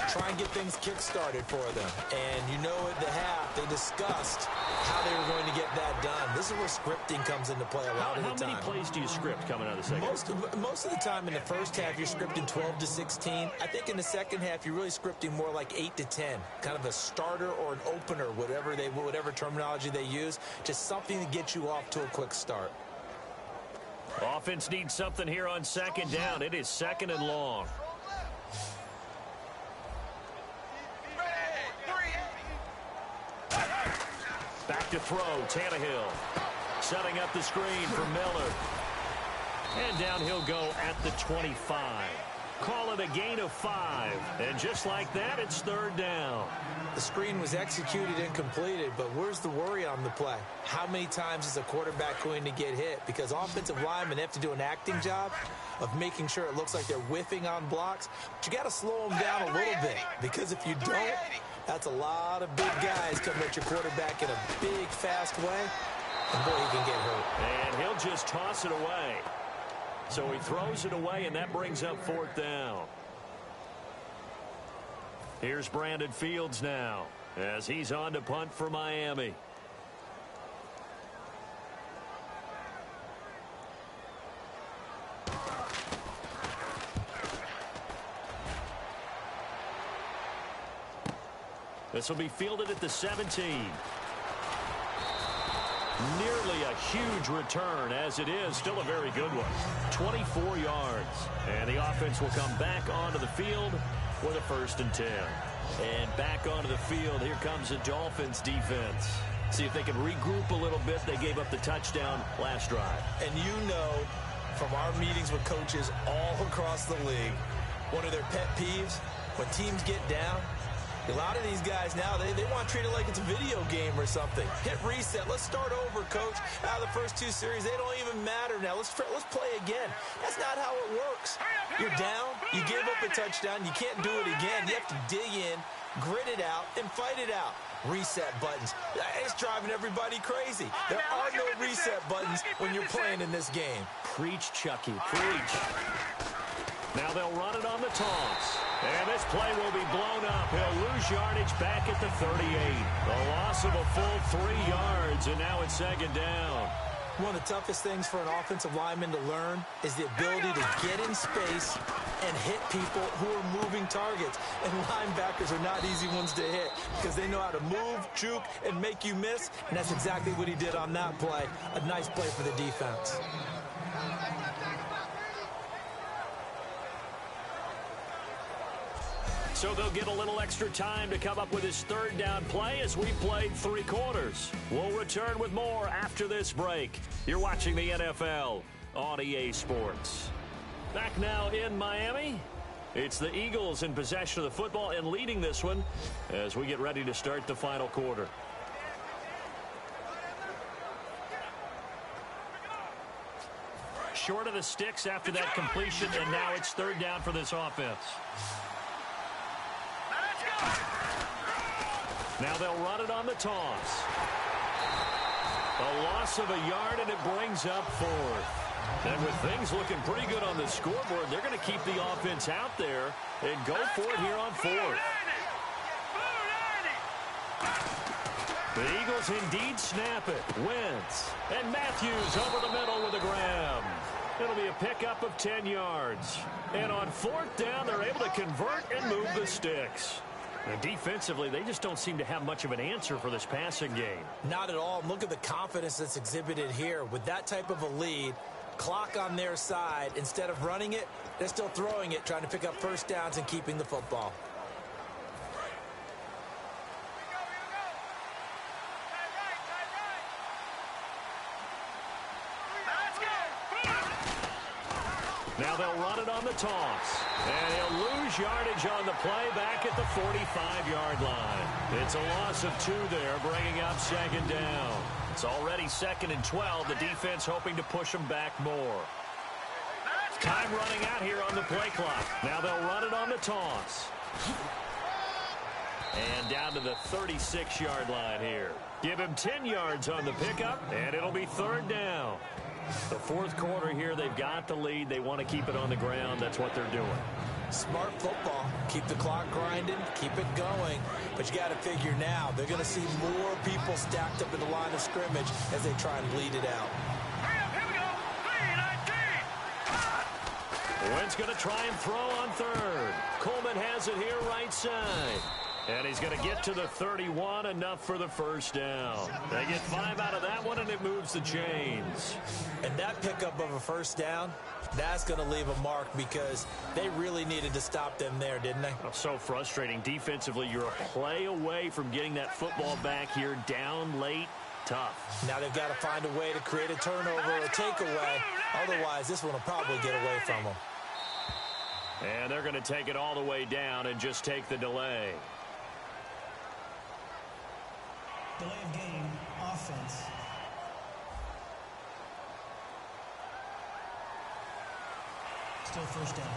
Speaker 4: Try and get things kick-started for them. And you know at the half, they discussed how they were going to get that done. This is where scripting comes into play a lot of the time.
Speaker 3: How many plays do you script coming out of the second half?
Speaker 4: Most of the time in the first half, you're scripting 12 to 16. I think in the second half, you're really scripting more like 8 to 10. Kind of a starter or an opener, whatever terminology they use. Just something to get you off to a quick start.
Speaker 3: Offense needs something here on second down. It is second and long. Back to throw, Tannehill. Setting up the screen for Miller. And down he'll go at the 25. Call it a gain of 5. And just like that, it's third down.
Speaker 4: The screen was executed and completed, but where's the worry on the play? How many times is a quarterback going to get hit? Because offensive linemen have to do an acting job of making sure it looks like they're whiffing on blocks. But you got to slow them down a little bit, because if you don't, that's a lot of big guys coming at your quarterback in a big, fast way. And boy, he can get hurt.
Speaker 3: And he'll just toss it away. So he throws it away, and that brings up fourth down. Here's Brandon Fields now as he's on to punt for Miami. This will be fielded at the 17. Nearly a huge return, as it is still a very good one. 24 yards. And the offense will come back onto the field with a 1st and 10. And back onto the field, here comes the Dolphins defense. See if they can regroup a little bit. They gave up the touchdown last drive.
Speaker 4: And you know from our meetings with coaches all across the league, one of their pet peeves, when teams get down, a lot of these guys now, they want to treat it like it's a video game or something. Hit reset. Let's start over, coach. Out of the first 2 series, they don't even matter now. Let's play again. That's not how it works. You're down. You gave up a touchdown. You can't do it again. You have to dig in, grit it out, and fight it out. Reset buttons. It's driving everybody crazy. There are no reset buttons when you're playing in this game.
Speaker 3: Preach, Chucky. Preach. Now they'll run it on the toss. And this play will be blown up. He'll lose yardage back at the 38. The loss of a full 3 yards, and now it's 2nd down.
Speaker 4: One of the toughest things for an offensive lineman to learn is the ability to get in space and hit people who are moving targets. And linebackers are not easy ones to hit because they know how to move, juke, and make you miss. And that's exactly what he did on that play. A nice play for the defense.
Speaker 3: So they'll get a little extra time to come up with his 3rd down play as we played 3 quarters. We'll return with more after this break. You're watching the NFL on EA Sports. Back now in Miami. It's the Eagles in possession of the football and leading this one as we get ready to start the final quarter. Short of the sticks after that completion, and now it's 3rd down for this offense. Now they'll run it on the toss. A loss of a yard, and it brings up 4th. And with things looking pretty good on the scoreboard, they're going to keep the offense out there and go for it here on 4th. The Eagles indeed snap it. Wentz and Matthews over the middle with a grab. It'll be a pickup of 10 yards. And on 4th down, they're able to convert and move the sticks. And defensively, they just don't seem to have much of an answer for this passing game.
Speaker 4: Not at all. Look at the confidence that's exhibited here. With that type of a lead, clock on their side, instead of running it, they're still throwing it, trying to pick up 1st downs and keeping the football.
Speaker 3: Now they'll run it on the toss. And he'll lose yardage on the play back at the 45-yard line. It's a loss of 2 there, bringing up 2nd down. It's already 2nd and 12. The defense hoping to push them back more. Time running out here on the play clock. Now they'll run it on the toss. And down to the 36-yard line here. Give him 10 yards on the pickup, and it'll be 3rd down. The 4th quarter here, they've got the lead. They want to keep it on the ground. That's what they're doing.
Speaker 4: Smart football. Keep the clock grinding. Keep it going. But you got to figure now, they're going to see more people stacked up in the line of scrimmage as they try and bleed it out.
Speaker 6: Here we go. 3-19.
Speaker 3: Wentz going to try and throw on 3rd. Coleman has it here right side. And he's going to get to the 31, enough for the 1st down. They get 5 out of that one, and it moves the chains.
Speaker 4: And that pickup of a 1st down, that's going to leave a mark because they really needed to stop them there, didn't they?
Speaker 3: Oh, so frustrating. Defensively, you're a play away from getting that football back here, down late. Tough.
Speaker 4: Now they've got to find a way to create a turnover or a takeaway. Otherwise, this one will probably get away from them.
Speaker 3: And they're going to take it all the way down and just take the delay.
Speaker 5: Delay of game, offense. Still 1st down.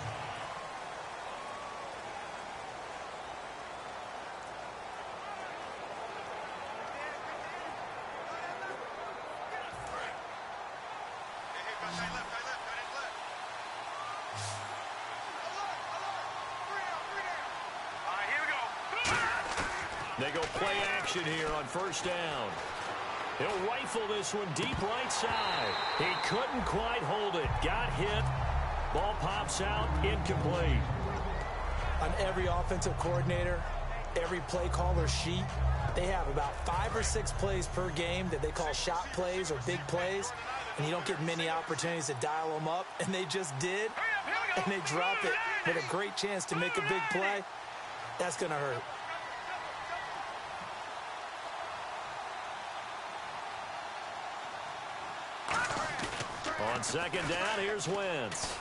Speaker 3: They go play action here on 1st down. He'll rifle this one deep right side. He couldn't quite hold it. Got hit. Ball pops out. Incomplete.
Speaker 4: On every offensive coordinator, every play caller sheet, they have about 5 or 6 plays per game that they call shot plays or big plays, and you don't get many opportunities to dial them up, and they just did, and they drop it with a great chance to make a big play. That's going to hurt.
Speaker 3: On second down, here's Wentz.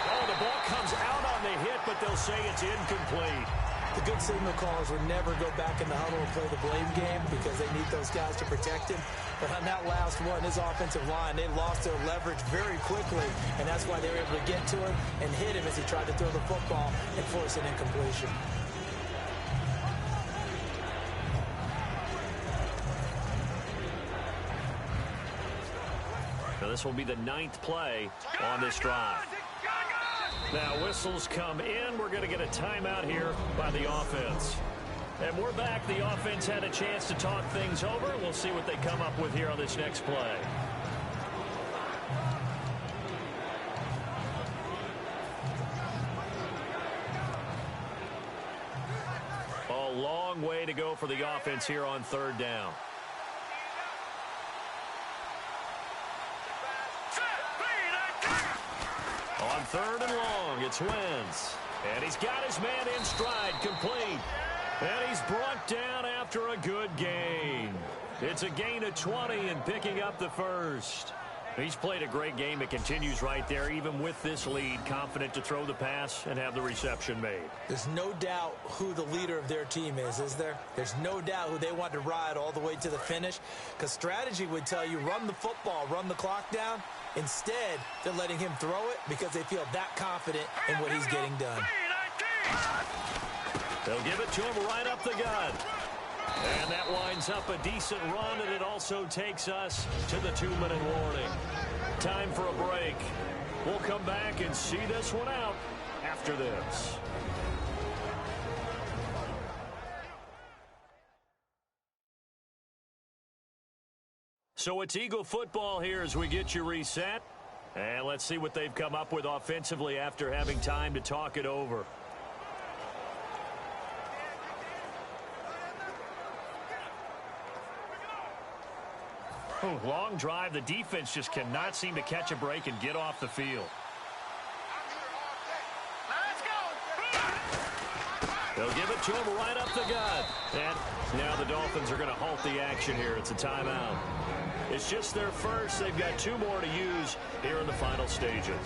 Speaker 3: Oh, the ball comes out on the hit, but they'll say it's incomplete.
Speaker 4: The good signal callers would never go back in the huddle and play the blame game because they need those guys to protect him. But on that last one, his offensive line, they lost their leverage very quickly, and that's why they were able to get to him and hit him as he tried to throw the football and force an incompletion.
Speaker 3: Now this will be the 9th play on this drive. Now whistles come in. We're going to get a timeout here by the offense. And we're back. The offense had a chance to talk things over. We'll see what they come up with here on this next play. A long way to go for the offense here on third down. On third and long, it's Wentz. And he's got his man in stride, complete. And he's brought down after a good gain. It's a gain of 20 and picking up the first. He's played a great game. It continues right there, even with this lead, confident to throw the pass and have the reception made.
Speaker 4: There's no doubt who the leader of their team is there? There's no doubt who they want to ride all the way to the finish, because strategy would tell you run the football, run the clock down. Instead, they're letting him throw it because they feel that confident in what he's getting done.
Speaker 3: They'll give it to him right up the gut. And that winds up a decent run, and it also takes us to the 2-minute warning. Time for a break. We'll come back and see this one out after this. So it's Eagle football here as we get you reset. And let's see what they've come up with offensively after having time to talk it over. Long drive. The defense just cannot seem to catch a break and get off the field. They'll give it to him right up the gut. And now the Dolphins are going to halt the action here. It's a timeout. It's just their first. They've got 2 more to use here in the final stages.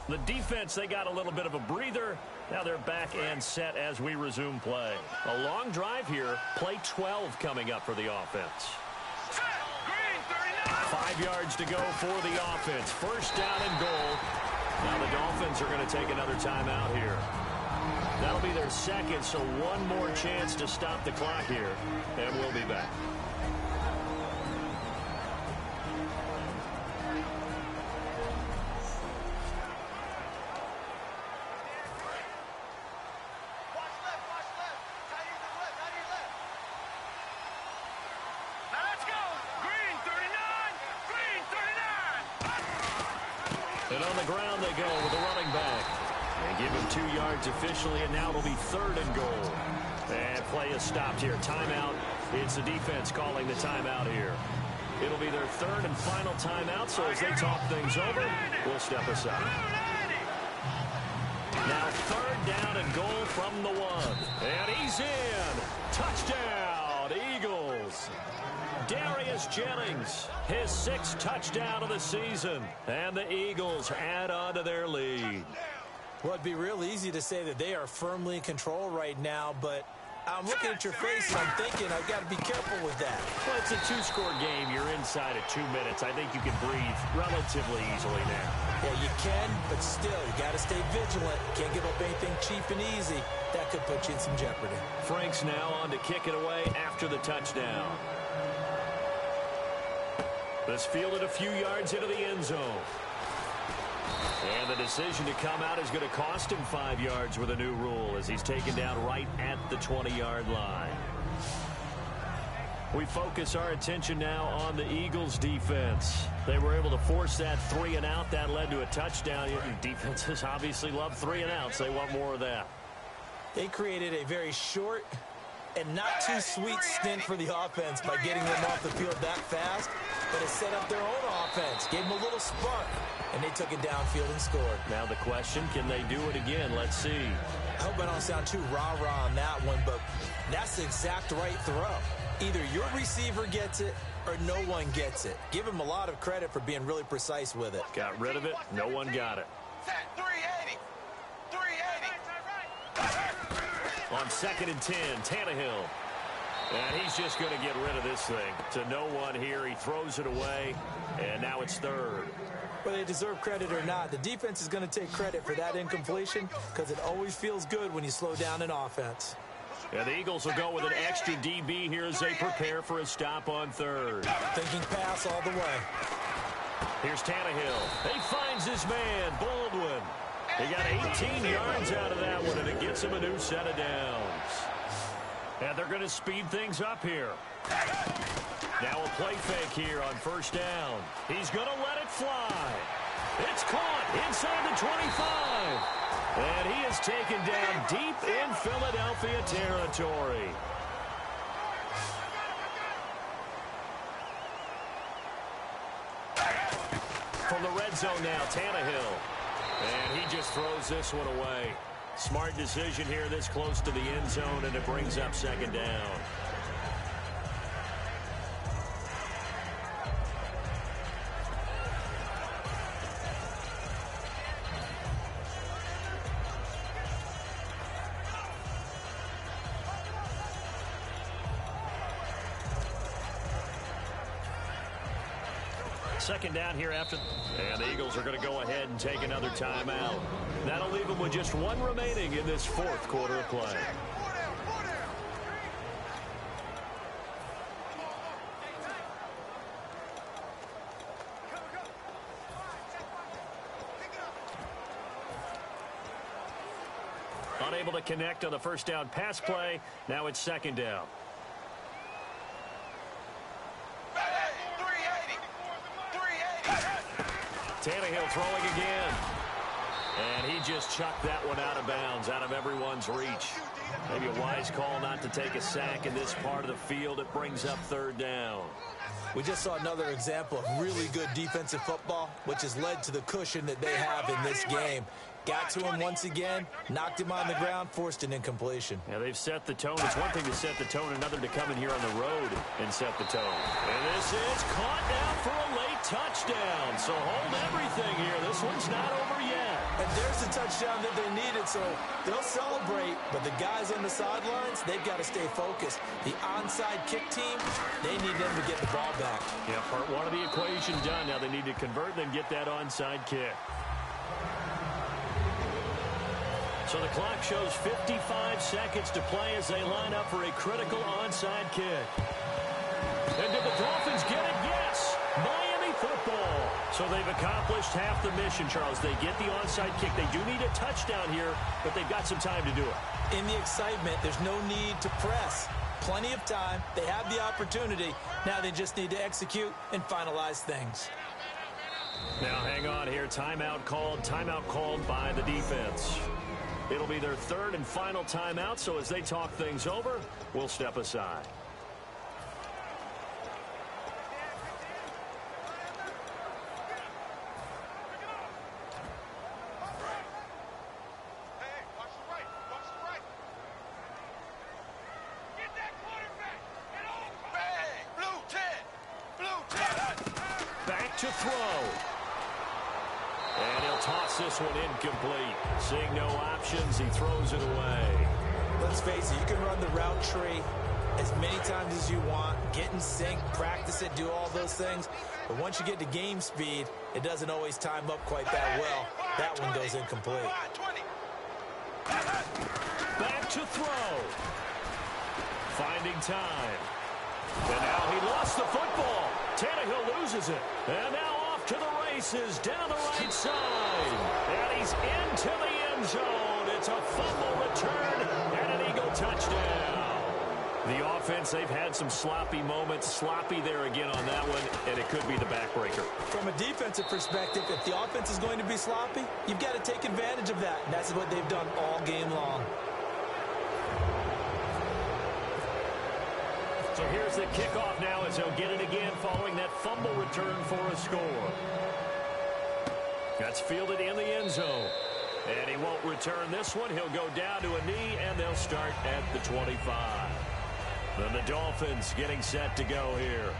Speaker 3: The defense, they got a little bit of a breather. Now they're back and set as we resume play. A long drive here. Play 12 coming up for the offense. 5 yards to go for the offense. First down and goal. Now the Dolphins are going to take another timeout here. That'll be their second, so one more chance to stop the clock here, and we'll be back. And on the ground they go with the running back. They give him 2 yards officially, and now it'll be third and goal. And play is stopped here. Timeout. It's the defense calling the timeout here. It'll be their third and final timeout, so as they talk things over, we'll step aside. Now third down and goal from the 1. And he's in. Touchdown, Eagles. Darius Jennings, his 6th touchdown of the season. And the Eagles add on to their lead.
Speaker 4: Well, it'd be real easy to say that they are firmly in control right now, but I'm looking at your face and I'm thinking I've got to be careful with that.
Speaker 3: Well, it's a 2-score game. You're inside at 2 minutes. I think you can breathe relatively easily now.
Speaker 4: Yeah, you can, but still, you got to stay vigilant. Can't give up anything cheap and easy. That could put you in some jeopardy.
Speaker 3: Frank's now on to kick it away after the touchdown. This fielded a few yards into the end zone. And the decision to come out is going to cost him 5 yards with a new rule as he's taken down right at the 20-yard line. We focus our attention now on the Eagles' defense. They were able to force that 3-and-out. That led to a touchdown. Defenses obviously love 3-and-outs. They want more of that.
Speaker 4: They created a very short and not too sweet stint for the offense by getting them off the field that fast, but it set up their own offense, gave them a little spark, and they took it downfield and scored.
Speaker 3: Now the question, can they do it again? Let's see.
Speaker 4: I hope I don't sound too rah-rah on that one, but that's the exact right throw. Either your receiver gets it or no one gets it. Give him a lot of credit for being really precise with it.
Speaker 3: Got rid of it. No one got it.
Speaker 6: Set 380. 380.
Speaker 3: On 2nd and 10, Tannehill. And he's just going to get rid of this thing. To no one here. He throws it away, and now it's 3rd.
Speaker 4: Whether they deserve credit or not, the defense is going to take credit for that incompletion because it always feels good when you slow down an offense.
Speaker 3: And the Eagles will go with an extra DB here as they prepare for a stop on 3rd.
Speaker 4: Thinking pass all the way.
Speaker 3: Here's Tannehill. He finds his man, Baldwin. He got 18 yards out of that one, and it gets him a new set of downs. And they're going to speed things up here. Now a play fake here on 1st down. He's going to let it fly. It's caught inside the 25. And he is taken down deep in Philadelphia territory. From the red zone now, Tannehill. And he just throws this one away. Smart decision here this close to the end zone, and it brings up 2nd down. Second down here after. And the Eagles are going to go ahead and take another timeout. That'll leave them with just one remaining in this 4th quarter of play. Unable to connect on the 1st down pass play. Now it's 2nd down. Tannehill throwing again. And he just chucked that one out of bounds, out of everyone's reach. Maybe a wise call not to take a sack in this part of the field. It brings up 3rd down.
Speaker 4: We just saw another example of really good defensive football, which has led to the cushion that they have in this game. Got to him once again, knocked him on the ground, forced an incompletion.
Speaker 3: Yeah, they've set the tone. It's one thing to set the tone, another to come in here on the road and set the tone. And this is caught now for a late touchdown. So hold everything here. This one's not over yet.
Speaker 4: And there's the touchdown that they needed, so they'll celebrate. But the guys on the sidelines, they've got to stay focused. The onside kick team, they need them to get the ball back.
Speaker 3: Yeah, part one of the equation done. Now they need to convert and then get that onside kick. So the clock shows 55 seconds to play as they line up for a critical onside kick. And did the Dolphins get it? Yes! Miami football. So they've accomplished half the mission, Charles. They get the onside kick. They do need a touchdown here, but they've got some time to do it.
Speaker 4: In the excitement, there's no need to press. Plenty of time. They have the opportunity. Now they just need to execute and finalize things.
Speaker 3: Now hang on here. Timeout called by the defense. It'll be their 3rd and final timeout, so as they talk things over, we'll step aside. Back to throw. And he'll toss this one incomplete. Seeing no options, he throws it away.
Speaker 4: Let's face it, you can run the route tree as many times as you want, get in sync, practice it, do all those things. But once you get to game speed, it doesn't always time up quite that well. That one goes incomplete.
Speaker 3: Back to throw. Finding time. And now he lost the football. Tannehill loses it. And now off to the races down the right side. And he's into the end zone. It's a fumble return and an Eagle touchdown. The offense, they've had some sloppy moments. Sloppy there again on that one, and it could be the backbreaker.
Speaker 4: From a defensive perspective, if the offense is going to be sloppy, you've got to take advantage of that. And that's what they've done all game long.
Speaker 3: So here's the kickoff now as they'll get it again following that fumble return for a score. That's fielded in the end zone. And he won't return this one. He'll go down to a knee, and they'll start at the 25. Then the Dolphins getting set to go here.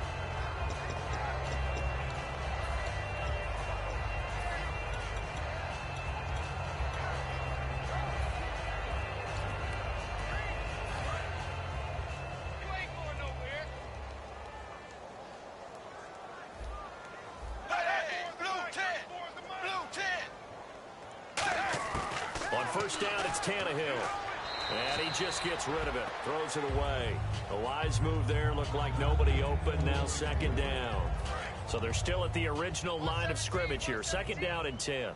Speaker 3: On first down, it's Tannehill. And he just gets rid of it. Throws it away. A wise move there. Looked like nobody open. Now second down. So they're still at the original line of scrimmage here. Second down and 10.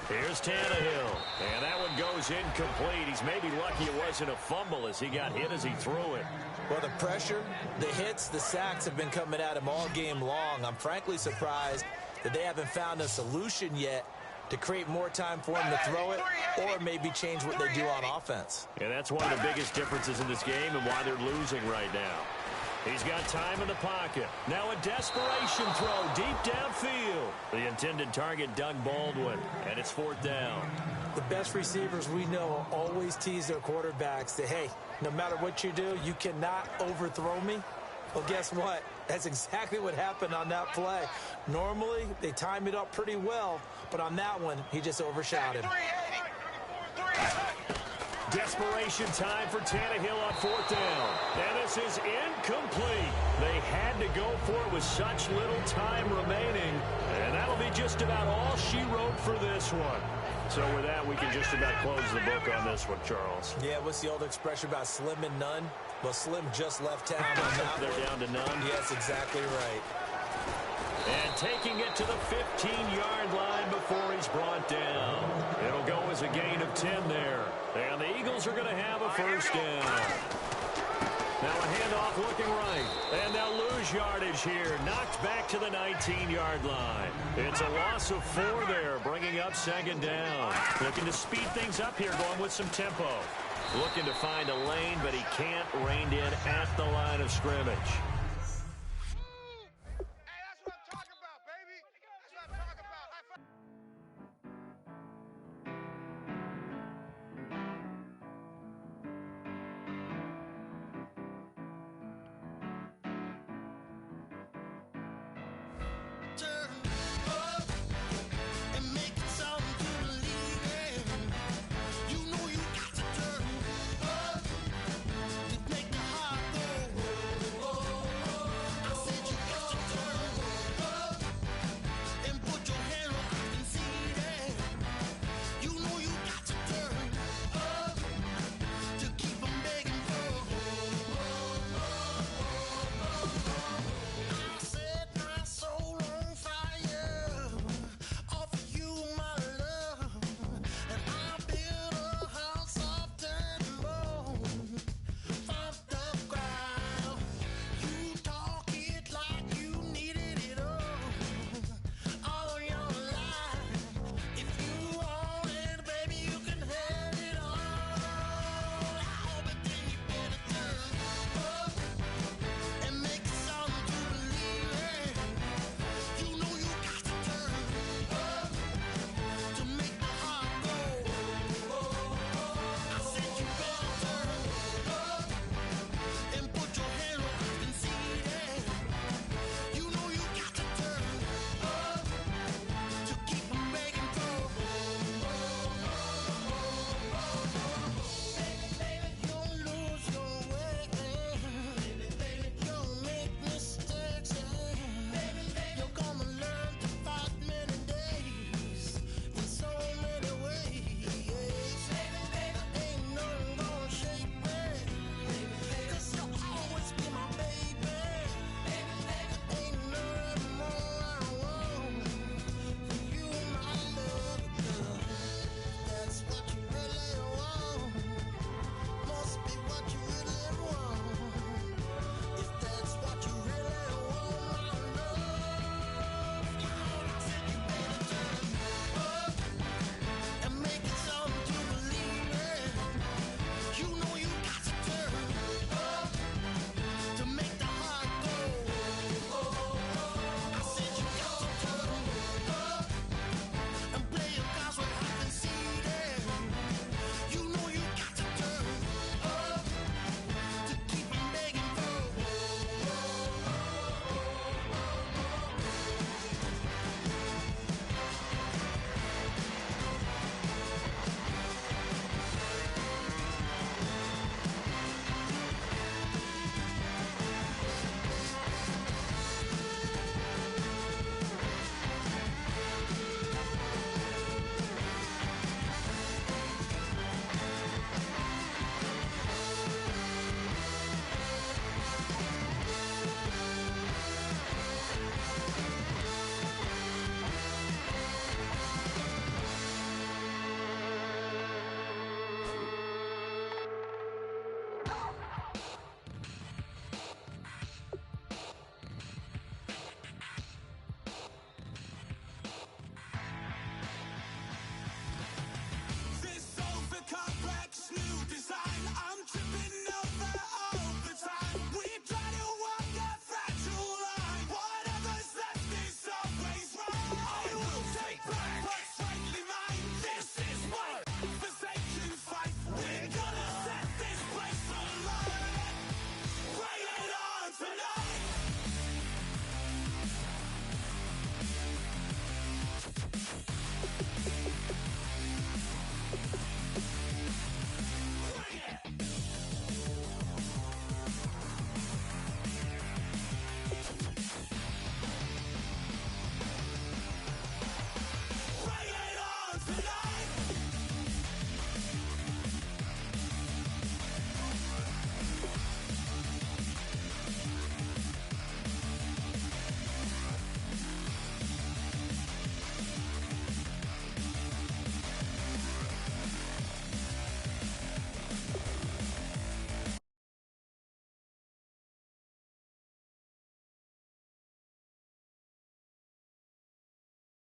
Speaker 3: Here's Tannehill. And that one goes incomplete. He's maybe lucky it wasn't a fumble as he got hit as he threw it.
Speaker 4: Well, the pressure, the hits, the sacks have been coming at him all game long. I'm frankly surprised that they haven't found a solution yet to create more time for him to throw it or maybe change what they do on offense.
Speaker 3: And that's one of the biggest differences in this game and why they're losing right now. He's got time in the pocket. Now a desperation throw deep downfield. The intended target, Doug Baldwin, and it's fourth down.
Speaker 4: The best receivers we know always tease their quarterbacks that, hey, no matter what you do, you cannot overthrow me. Well, guess what? That's exactly what happened on that play. Normally, they time it up pretty well, but on that one, he just overshot him.
Speaker 3: Desperation time for Tannehill on fourth down. And this is incomplete. They had to go for it with such little time remaining. And that'll be just about all she wrote for this one. So with that, we can just about close the book on this one, Charles.
Speaker 4: Yeah, what's the old expression about slim and none? Well, Slim just left town on that.
Speaker 3: They're down to none.
Speaker 4: Yes, exactly right.
Speaker 3: And taking it to the 15-yard line before he's brought down. It'll go as a gain of 10 there. And the Eagles are going to have a first down. Now a handoff looking right. And they'll lose yardage here. Knocked back to the 19-yard line. It's a loss of 4 there, bringing up second down. Looking to speed things up here, going with some tempo. Looking to find a lane, but he can't rein in at the line of scrimmage.